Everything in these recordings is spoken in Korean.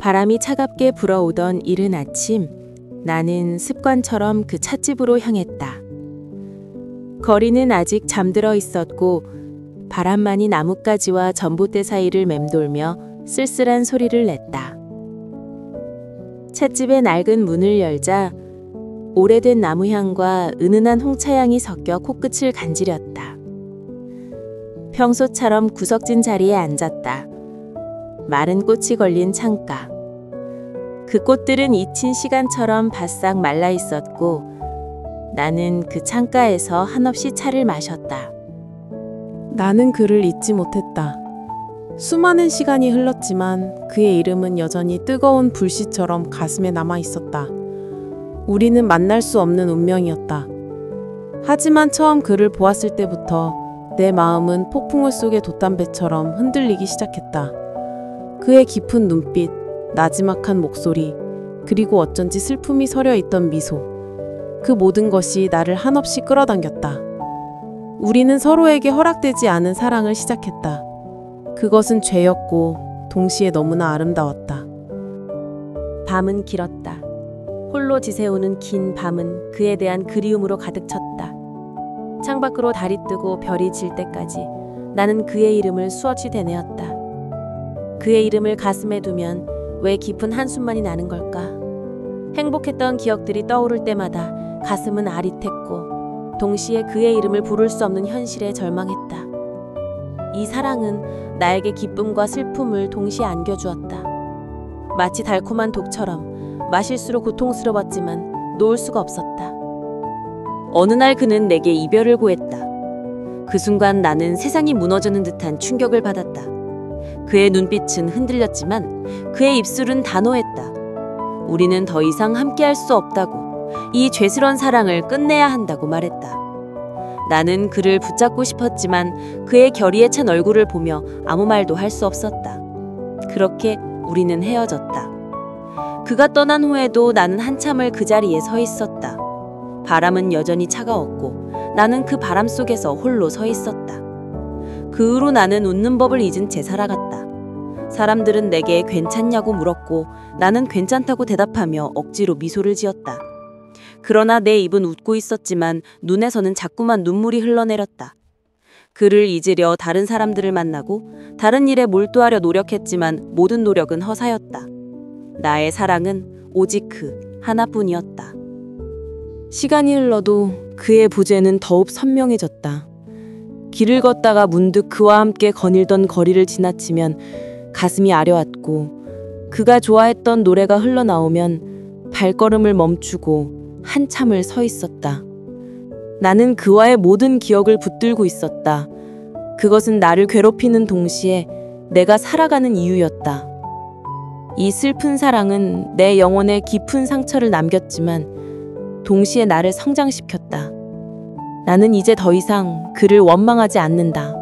바람이 차갑게 불어오던 이른 아침, 나는 습관처럼 그 찻집으로 향했다. 거리는 아직 잠들어 있었고 바람만이 나뭇가지와 전봇대 사이를 맴돌며 쓸쓸한 소리를 냈다. 찻집의 낡은 문을 열자 오래된 나무향과 은은한 홍차향이 섞여 코끝을 간지렸다. 평소처럼 구석진 자리에 앉았다. 마른 꽃이 걸린 창가. 그 꽃들은 잊힌 시간처럼 바싹 말라 있었고 나는 그 창가에서 한없이 차를 마셨다. 나는 그를 잊지 못했다. 수많은 시간이 흘렀지만 그의 이름은 여전히 뜨거운 불씨처럼 가슴에 남아 있었다. 우리는 만날 수 없는 운명이었다. 하지만 처음 그를 보았을 때부터 내 마음은 폭풍을 쏘게 돛담배처럼 흔들리기 시작했다. 그의 깊은 눈빛, 나지막한 목소리, 그리고 어쩐지 슬픔이 서려 있던 미소. 그 모든 것이 나를 한없이 끌어당겼다. 우리는 서로에게 허락되지 않은 사랑을 시작했다. 그것은 죄였고 동시에 너무나 아름다웠다. 밤은 길었다. 홀로 지새우는 긴 밤은 그에 대한 그리움으로 가득 찼다. 창밖으로 달이 뜨고 별이 질 때까지 나는 그의 이름을 수없이 되뇌었다. 그의 이름을 가슴에 두면 왜 깊은 한숨만이 나는 걸까? 행복했던 기억들이 떠오를 때마다 가슴은 아릿했고 동시에 그의 이름을 부를 수 없는 현실에 절망했다. 이 사랑은 나에게 기쁨과 슬픔을 동시에 안겨주었다. 마치 달콤한 독처럼 마실수록 고통스러웠지만 놓을 수가 없었다. 어느 날 그는 내게 이별을 고했다. 그 순간 나는 세상이 무너지는 듯한 충격을 받았다. 그의 눈빛은 흔들렸지만 그의 입술은 단호했다. 우리는 더 이상 함께할 수 없다고, 이 죄스런 사랑을 끝내야 한다고 말했다. 나는 그를 붙잡고 싶었지만 그의 결의에 찬 얼굴을 보며 아무 말도 할 수 없었다. 그렇게 우리는 헤어졌다. 그가 떠난 후에도 나는 한참을 그 자리에 서 있었다. 바람은 여전히 차가웠고 나는 그 바람 속에서 홀로 서 있었다. 그 후로 나는 웃는 법을 잊은 채 살아갔다. 사람들은 내게 괜찮냐고 물었고 나는 괜찮다고 대답하며 억지로 미소를 지었다. 그러나 내 입은 웃고 있었지만 눈에서는 자꾸만 눈물이 흘러내렸다. 그를 잊으려 다른 사람들을 만나고 다른 일에 몰두하려 노력했지만 모든 노력은 허사였다. 나의 사랑은 오직 그 하나뿐이었다. 시간이 흘러도 그의 부재는 더욱 선명해졌다. 길을 걷다가 문득 그와 함께 거닐던 거리를 지나치면 가슴이 아려왔고 그가 좋아했던 노래가 흘러나오면 발걸음을 멈추고 한참을 서 있었다. 나는 그와의 모든 기억을 붙들고 있었다. 그것은 나를 괴롭히는 동시에 내가 살아가는 이유였다. 이 슬픈 사랑은 내 영혼에 깊은 상처를 남겼지만 동시에 나를 성장시켰다. 나는 이제 더 이상 그를 원망하지 않는다.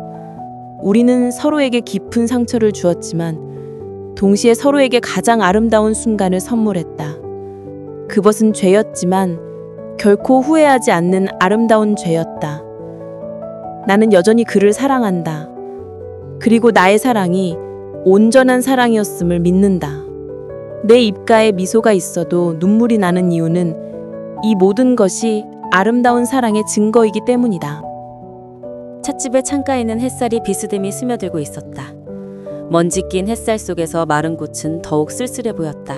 우리는 서로에게 깊은 상처를 주었지만 동시에 서로에게 가장 아름다운 순간을 선물했다. 그것은 죄였지만 결코 후회하지 않는 아름다운 죄였다. 나는 여전히 그를 사랑한다. 그리고 나의 사랑이 온전한 사랑이었음을 믿는다. 내 입가에 미소가 있어도 눈물이 나는 이유는 이 모든 것이 아름다운 사랑의 증거이기 때문이다. 찻집의 창가에는 햇살이 비스듬히 스며들고 있었다. 먼지 낀 햇살 속에서 마른 꽃은 더욱 쓸쓸해 보였다.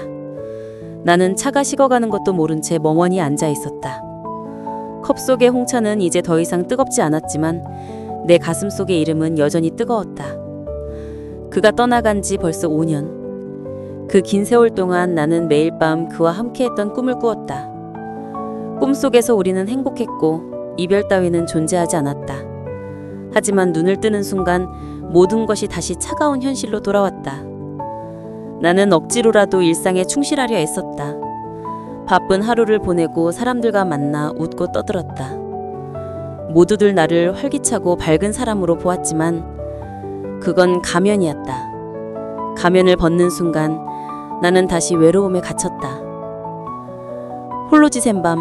나는 차가 식어가는 것도 모른 채 멍하니 앉아 있었다. 컵 속의 홍차는 이제 더 이상 뜨겁지 않았지만 내 가슴 속의 이름은 여전히 뜨거웠다. 그가 떠나간 지 벌써 5년. 그 긴 세월 동안 나는 매일 밤 그와 함께했던 꿈을 꾸었다. 꿈속에서 우리는 행복했고 이별 따위는 존재하지 않았다. 하지만 눈을 뜨는 순간 모든 것이 다시 차가운 현실로 돌아왔다. 나는 억지로라도 일상에 충실하려 애썼다. 바쁜 하루를 보내고 사람들과 만나 웃고 떠들었다. 모두들 나를 활기차고 밝은 사람으로 보았지만 그건 가면이었다. 가면을 벗는 순간 나는 다시 외로움에 갇혔다. 홀로 지샌 밤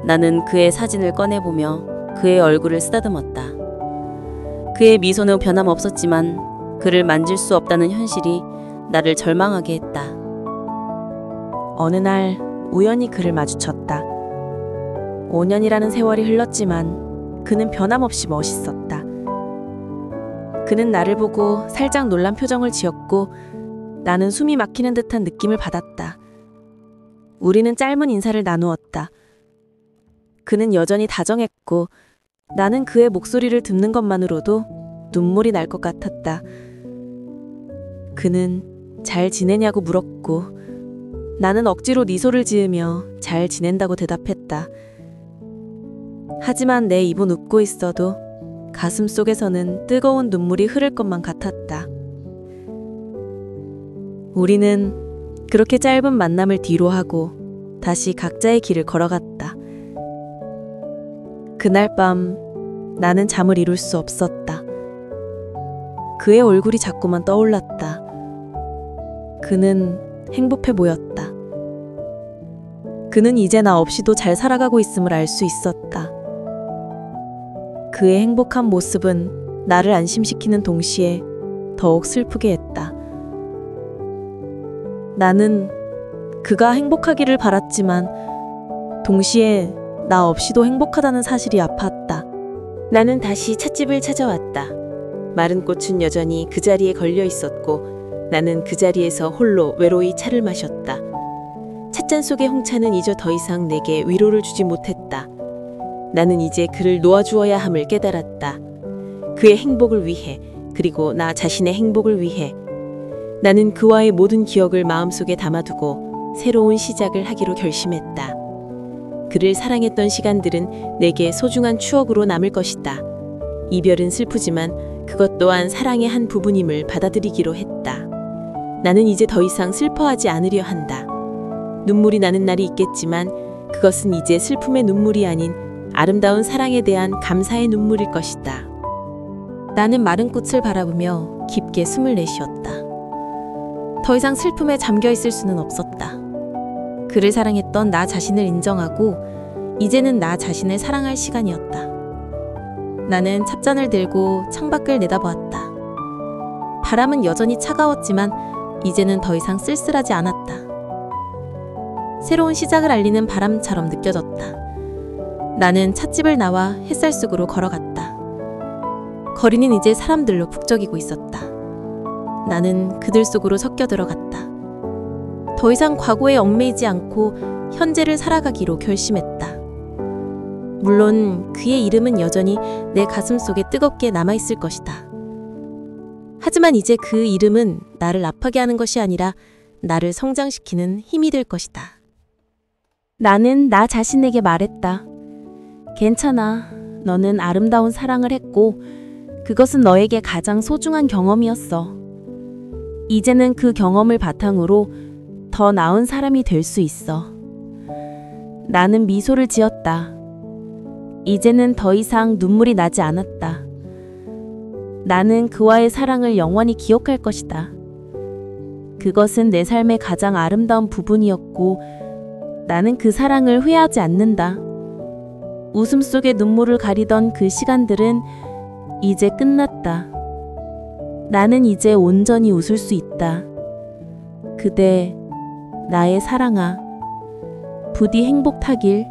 나는 그의 사진을 꺼내보며 그의 얼굴을 쓰다듬었다. 그의 미소는 변함없었지만 그를 만질 수 없다는 현실이 나를 절망하게 했다. 어느 날 우연히 그를 마주쳤다. 5년이라는 세월이 흘렀지만 그는 변함없이 멋있었다. 그는 나를 보고 살짝 놀란 표정을 지었고 나는 숨이 막히는 듯한 느낌을 받았다. 우리는 짧은 인사를 나누었다. 그는 여전히 다정했고 나는 그의 목소리를 듣는 것만으로도 눈물이 날 것 같았다. 그는 잘 지내냐고 물었고 나는 억지로 미소를 지으며 잘 지낸다고 대답했다. 하지만 내 입은 웃고 있어도 가슴 속에서는 뜨거운 눈물이 흐를 것만 같았다. 우리는 그렇게 짧은 만남을 뒤로하고 다시 각자의 길을 걸어갔다. 그날 밤 나는 잠을 이룰 수 없었다. 그의 얼굴이 자꾸만 떠올랐다. 그는 행복해 보였다. 그는 이제 나 없이도 잘 살아가고 있음을 알 수 있었다. 그의 행복한 모습은 나를 안심시키는 동시에 더욱 슬프게 했다. 나는 그가 행복하기를 바랐지만 동시에 나 없이도 행복하다는 사실이 아팠다. 나는 다시 찻집을 찾아왔다. 마른 꽃은 여전히 그 자리에 걸려 있었고 나는 그 자리에서 홀로 외로이 차를 마셨다. 찻잔 속의 홍차는 이제 더 이상 내게 위로를 주지 못했다. 나는 이제 그를 놓아주어야 함을 깨달았다. 그의 행복을 위해, 그리고 나 자신의 행복을 위해. 나는 그와의 모든 기억을 마음속에 담아두고 새로운 시작을 하기로 결심했다. 그를 사랑했던 시간들은 내게 소중한 추억으로 남을 것이다. 이별은 슬프지만 그것 또한 사랑의 한 부분임을 받아들이기로 했다. 나는 이제 더 이상 슬퍼하지 않으려 한다. 눈물이 나는 날이 있겠지만 그것은 이제 슬픔의 눈물이 아닌 아름다운 사랑에 대한 감사의 눈물일 것이다. 나는 마른 꽃을 바라보며 깊게 숨을 내쉬었다. 더 이상 슬픔에 잠겨 있을 수는 없었다. 그를 사랑했던 나 자신을 인정하고 이제는 나 자신을 사랑할 시간이었다. 나는 찻잔을 들고 창밖을 내다보았다. 바람은 여전히 차가웠지만 이제는 더 이상 쓸쓸하지 않았다. 새로운 시작을 알리는 바람처럼 느껴졌다. 나는 찻집을 나와 햇살 속으로 걸어갔다. 거리는 이제 사람들로 북적이고 있었다. 나는 그들 속으로 섞여 들어갔다. 더 이상 과거에 얽매이지 않고 현재를 살아가기로 결심했다. 물론 그의 이름은 여전히 내 가슴 속에 뜨겁게 남아있을 것이다. 하지만 이제 그 이름은 나를 아프게 하는 것이 아니라 나를 성장시키는 힘이 될 것이다. 나는 나 자신에게 말했다. 괜찮아. 너는 아름다운 사랑을 했고 그것은 너에게 가장 소중한 경험이었어. 이제는 그 경험을 바탕으로 더 나은 사람이 될 수 있어. 나는 미소를 지었다. 이제는 더 이상 눈물이 나지 않았다. 나는 그와의 사랑을 영원히 기억할 것이다. 그것은 내 삶의 가장 아름다운 부분이었고 나는 그 사랑을 후회하지 않는다. 웃음 속에 눈물을 가리던 그 시간들은 이제 끝났다. 나는 이제 온전히 웃을 수 있다. 그대, 나의 사랑아. 부디 행복하길.